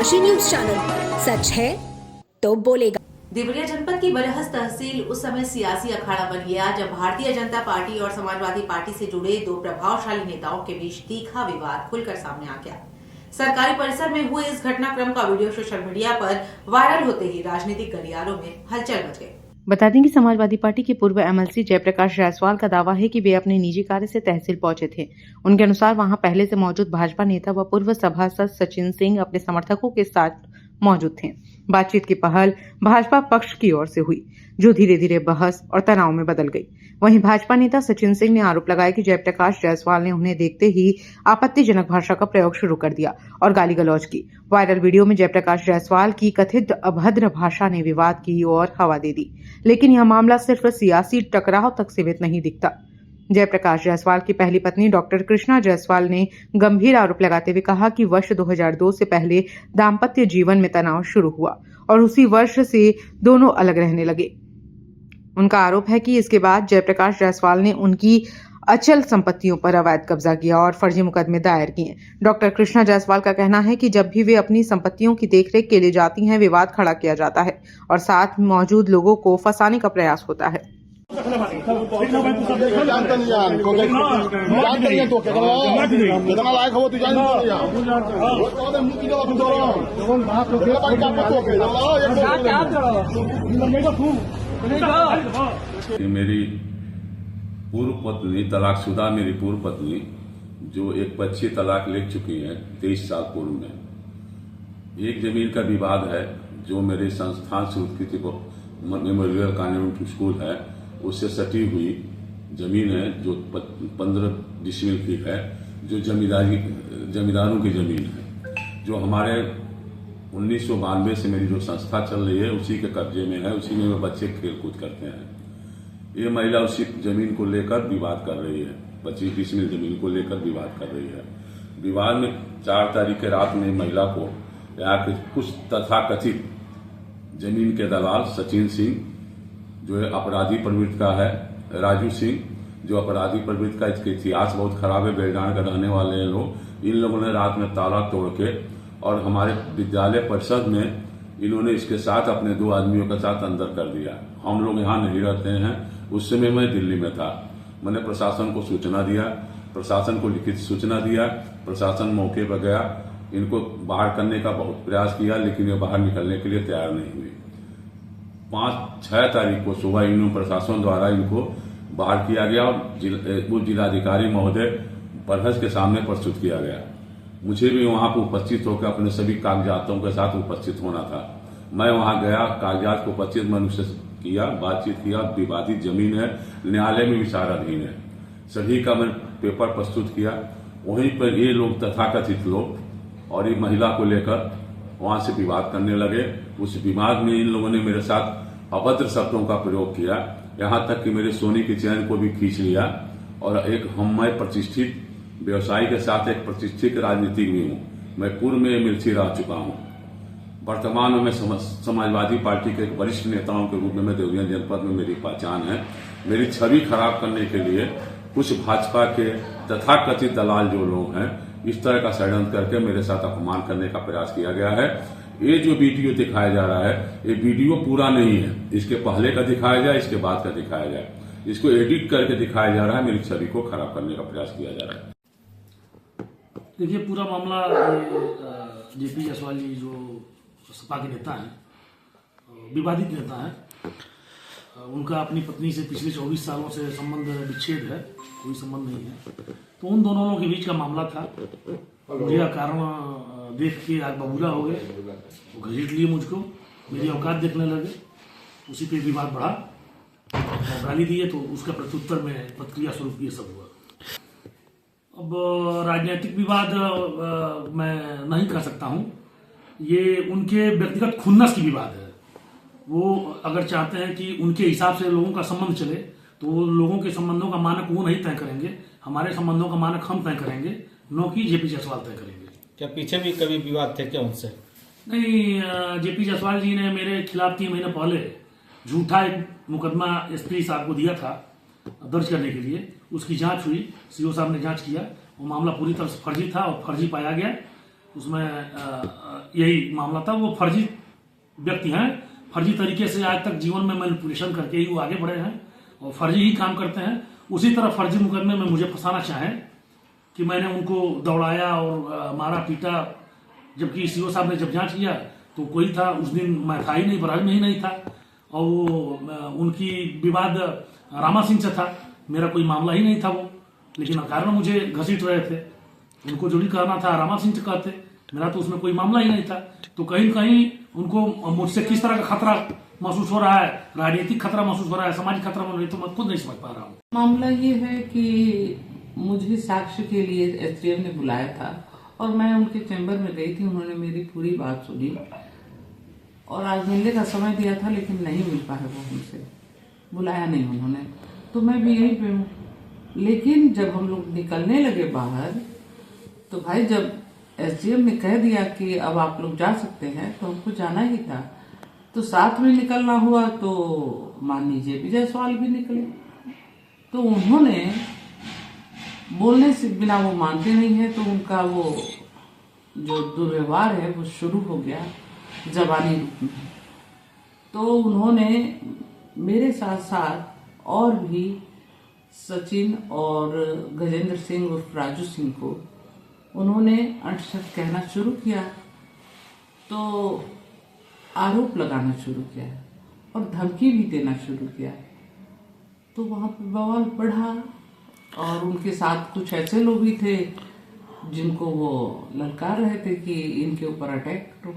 राशि news channel, सच है तो बोलेगा। देवरिया जनपद की बरहस तहसील उस समय सियासी अखाड़ा बन गया जब भारतीय जनता पार्टी और समाजवादी पार्टी से जुड़े दो प्रभावशाली नेताओं के बीच तीखा विवाद खुलकर सामने आ गया। सरकारी परिसर में हुए इस घटनाक्रम का वीडियो सोशल मीडिया पर वायरल होते ही राजनीतिक गलियारों में हलचल मच गई। बता दें कि समाजवादी पार्टी के पूर्व एमएलसी जयप्रकाश जायसवाल का दावा है कि वे अपने निजी कार्य से तहसील पहुंचे थे। उनके अनुसार वहां पहले से मौजूद भाजपा नेता व पूर्व सभासद सचिन सिंह अपने समर्थकों के साथ मौजूद थे। बातचीत की पहल भाजपा पक्ष की ओर से हुई, जो धीरे धीरे बहस और तनाव में बदल गई। वहीं भाजपा नेता सचिन सिंह ने आरोप लगाया कि जयप्रकाश जायसवाल ने उन्हें देखते ही आपत्तिजनक भाषा का प्रयोग शुरू कर दिया और गाली गलौज की। वायरल वीडियो में जयप्रकाश जायसवाल की कथित अभद्र भाषा ने विवाद की ओर हवा दे दी, लेकिन यह मामला सिर्फ सियासी टकराव तक सीमित नहीं दिखता। जयप्रकाश जायसवाल की पहली पत्नी डॉक्टर कृष्णा जायसवाल ने गंभीर आरोप लगाते हुए कहा कि वर्ष 2002 से पहले दाम्पत्य जीवन में तनाव शुरू हुआ और उसी वर्ष से दोनों अलग रहने लगे। उनका आरोप है कि इसके बाद जयप्रकाश जायसवाल ने उनकी अचल संपत्तियों पर अवैध कब्जा किया और फर्जी मुकदमे दायर किए। डॉक्टर कृष्णा जायसवाल का कहना है कि जब भी वे अपनी संपत्तियों की देखरेख के लिए जाती हैं, विवाद खड़ा किया जाता है और साथ मौजूद लोगों को फंसाने का प्रयास होता है। मेरी पूर्व पत्नी तलाकशुदा मेरी पूर्व पत्नी जो एक बच्ची तलाक ले चुकी है 23 साल पूर्व में, एक जमीन का विवाद है जो मेरे संस्थान संस्कृति मेमोरियल कॉन्वेंट स्कूल है उससे सटी हुई जमीन है जो 15 डिसमिल की है, जो जमींदारों की जमीन है, जो हमारे 1992 से मेरी जो संस्था चल रही है उसी के कब्जे में है, उसी में वो बच्चे खेल कूद करते हैं। ये महिला उसी जमीन को लेकर विवाद कर रही है, 25 डिसमिल जमीन को लेकर विवाद कर रही है। विवाद में 4 तारीख के रात में महिला को यहाँ के कुछ तथाकथित जमीन के दलाल सचिन सिंह जो अपराधी प्रवृत्ति का है, राजू सिंह जो अपराधी प्रवृत्ति का, इसका इतिहास बहुत खराब है, बेलडांड का रहने वाले हैं लोग, इन लोगों ने रात में ताला तोड़ के और हमारे विद्यालय परिषद में इन्होंने इसके साथ अपने 2 आदमियों के साथ अंदर कर दिया। हम लोग यहाँ नहीं रहते हैं, उस समय मैं दिल्ली में था। मैंने प्रशासन को सूचना दिया, प्रशासन को लिखित सूचना दिया, प्रशासन मौके पर गया, इनको बाहर करने का बहुत प्रयास किया, लेकिन ये बाहर निकलने के लिए तैयार नहीं हुए। 5-6 तारीख को सुबह इन प्रशासन द्वारा इनको बाहर किया गया और जिलाधिकारी महोदय बरहस के सामने प्रस्तुत किया गया। मुझे भी वहां पर उपस्थित होकर अपने सभी कागजातों के साथ उपस्थित होना था। मैं वहां गया, कागजात को उपस्थित मनुष्य किया, बातचीत किया, विवादित जमीन है, न्यायालय में विचाराधीन है, सभी का मैं पेपर प्रस्तुत किया। वहीं पर ये लोग तथाकथित लोग और ये महिला को लेकर वहां से विवाद करने लगे। उस विवाद में इन लोगों ने मेरे साथ अभद्र शब्दों का प्रयोग किया, यहां तक कि मेरे सोने की चैन को भी खींच लिया और मैं प्रतिष्ठित व्यवसायी के साथ एक प्रतिष्ठित राजनीतिक भी हूं। मैं पूर्व में एमएलसी रह चुका हूं। वर्तमान में मैं समाजवादी पार्टी के एक वरिष्ठ नेताओं के रूप में देवरिया जनपद में मेरी पहचान है। मेरी छवि खराब करने के लिए कुछ भाजपा के तथाकथित दलाल जो लोग हैं, इस तरह का षड्यंत्र करके मेरे साथ अपमान करने का प्रयास किया गया है। ये जो वीडियो दिखाया जा रहा है, ये वीडियो पूरा नहीं है, इसके पहले का दिखाया जाए, इसके बाद का दिखाया जाए, इसको एडिट करके दिखाया जा रहा है, मेरी छवि को खराब करने का प्रयास किया जा रहा है। देखिए, पूरा मामला जेपी जायसवाल जी जो सपा के नेता हैं, विवादित नेता हैं, उनका अपनी पत्नी से पिछले 24 सालों से संबंध विच्छेद है, कोई संबंध नहीं है। तो उन दोनों लोगों के बीच का मामला था। मुझे कारण देख के आग बबूला हो गए, वो घसीट लिए मुझको, मेरी औकात देखने लगे, उसी पे विवाद बढ़ा और गाली दिए, तो उसका प्रत्युत्तर में प्रतिक्रिया स्वरूप ये सब हुआ। अब राजनीतिक विवाद मैं नहीं कर सकता हूँ, ये उनके व्यक्तिगत खुन्नस की विवाद है। वो अगर चाहते हैं कि उनके हिसाब से लोगों का संबंध चले, तो वो लोगों के संबंधों का मानक वो नहीं तय करेंगे, हमारे संबंधों का मानक हम तय करेंगे, न कि जेपी जायसवाल तय करेंगे। क्या पीछे भी कभी विवाद थे क्या उनसे? नहीं, जेपी जायसवाल जी ने मेरे खिलाफ 3 महीने पहले झूठा एक मुकदमा एसपी साहब को दिया था दर्ज करने के लिए। उसकी जांच हुई, सीओ साहब ने जांच किया, वो मामला पूरी तरह से फर्जी था और फर्जी पाया गया उसमें यही मामला था। वो फर्जी व्यक्ति हैं, फर्जी तरीके से आज तक जीवन में मैनिपुलेशन करके ही वो आगे बढ़े हैं और फर्जी ही काम करते हैं। उसी तरह फर्जी मुकदमे में मुझे फंसाना चाहें कि मैंने उनको दौड़ाया और मारा पीटा, जबकि सीओ साहब ने जब जांच किया तो कोई था, उस दिन मैं था ही नहीं, बराज में ही नहीं था। और वो उनकी विवाद रामा सिंह से था, मेरा कोई मामला ही नहीं था वो, लेकिन कारण मुझे घसीट रहे थे। उनको जो भी कहना था रामा सिंह से कहते, मेरा तो उसमें कोई मामला ही नहीं था। तो कहीं कहीं उनको मुझसे किस तरह का खतरा महसूस हो रहा है, राजनीतिक खतरा महसूस हो रहा है, सामाजिक खतरा महसूस हो रहा है, तो मैं खुद नहीं समझ पा रहा हूँ। मामला ये है कि मुझे साक्ष्य के लिए एसडीएम ने बुलाया था और मैं उनके चैम्बर में गई थी। उन्होंने मेरी पूरी बात सुनी और आज मिलने का समय दिया था, लेकिन नहीं मिल पाया, वो हमसे बुलाया नहीं उन्होंने। तो मैं भी यहीं पे हूँ। लेकिन जब हम लोग निकलने लगे बाहर, तो भाई जब एसडीएम ने कह दिया कि अब आप लोग जा सकते हैं, तो हमको जाना ही था। तो साथ में निकलना हुआ तो माननीय जेपी जायसवाल भी निकले। तो उन्होंने बोलने से बिना वो मानते नहीं है, तो उनका वो जो दुर्व्यवहार है वो शुरू हो गया जबानी रूप में। तो उन्होंने मेरे साथ साथ और भी सचिन और गजेंद्र सिंह और राजू सिंह को उन्होंने अंशत कहना शुरू किया, तो आरोप लगाना शुरू किया और धमकी भी देना शुरू किया। तो वहाँ पे बवाल बढ़ा और उनके साथ कुछ ऐसे लोग भी थे जिनको वो ललकार रहे थे कि इनके ऊपर अटैक करो।